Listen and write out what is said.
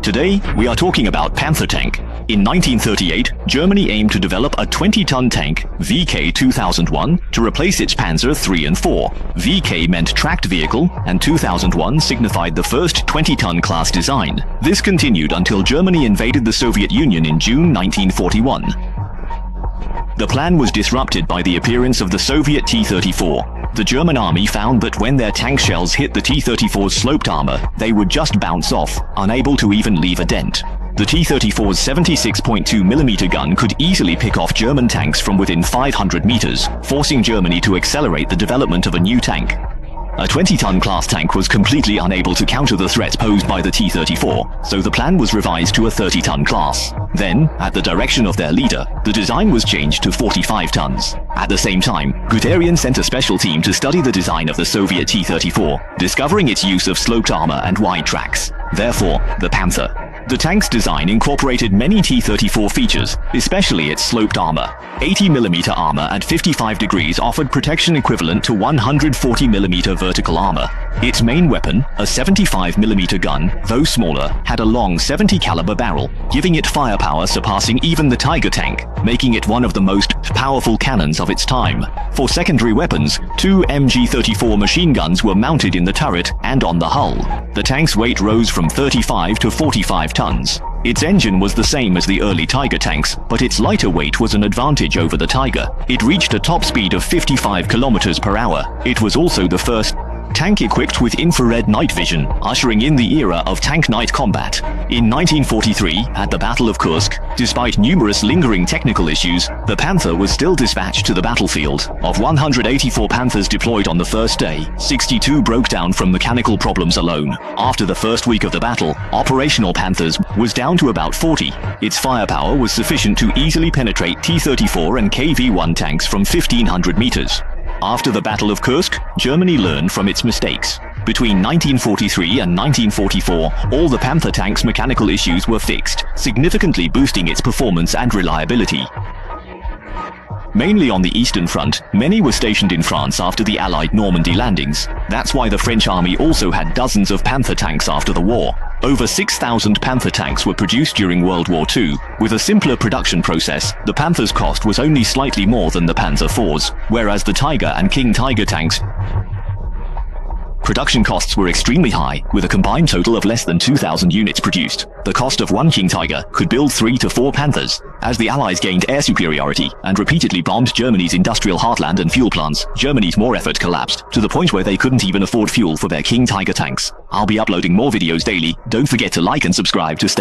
Today, we are talking about Panther tank. In 1938, Germany aimed to develop a 20-ton tank, VK 2001, to replace its Panzer III and IV. VK meant tracked vehicle, and 2001 signified the first 20-ton class design. This continued until Germany invaded the Soviet Union in June 1941. The plan was disrupted by the appearance of the Soviet T-34. The German army found that when their tank shells hit the T-34's sloped armor, they would just bounce off, unable to even leave a dent. The T-34's 76.2mm gun could easily pick off German tanks from within 500 meters, forcing Germany to accelerate the development of a new tank. A 20-ton class tank was completely unable to counter the threat posed by the T-34, so the plan was revised to a 30-ton class. Then, at the direction of their leader, the design was changed to 45 tons. At the same time, Guderian sent a special team to study the design of the Soviet T-34, discovering its use of sloped armor and wide tracks. Therefore, the Panther. The tank's design incorporated many T-34 features, especially its sloped armor. 80mm armor at 55 degrees offered protection equivalent to 140mm vertical armor. Its main weapon, a 75mm gun, though smaller, had a long 70 caliber barrel, giving it firepower surpassing even the Tiger tank, making it one of the most powerful cannons of its time. For secondary weapons, two MG-34 machine guns were mounted in the turret and on the hull. The tank's weight rose from 35 to 45 tons. Its engine was the same as the early Tiger tanks, but its lighter weight was an advantage over the Tiger. It reached a top speed of 55 km per hour. It was also the first tank equipped with infrared night vision, ushering in the era of tank night combat. In 1943, at the Battle of Kursk, despite numerous lingering technical issues, the Panther was still dispatched to the battlefield. Of 184 Panthers deployed on the first day, 62 broke down from mechanical problems alone. After the first week of the battle, operational Panthers was down to about 40. Its firepower was sufficient to easily penetrate T-34 and KV-1 tanks from 1,500 meters. After the Battle of Kursk, Germany learned from its mistakes. Between 1943 and 1944, all the Panther tank's mechanical issues were fixed, significantly boosting its performance and reliability. Mainly on the Eastern Front, many were stationed in France after the Allied Normandy landings. That's why the French army also had dozens of Panther tanks after the war. Over 6,000 Panther tanks were produced during World War II. With a simpler production process, the Panther's cost was only slightly more than the Panzer IV's, whereas the Tiger and King Tiger tanks' production costs were extremely high, with a combined total of less than 2,000 units produced. The cost of one King Tiger could build 3 to 4 Panthers. As the Allies gained air superiority and repeatedly bombed Germany's industrial heartland and fuel plants, Germany's war effort collapsed, to the point where they couldn't even afford fuel for their King Tiger tanks. I'll be uploading more videos daily. Don't forget to like and subscribe to stay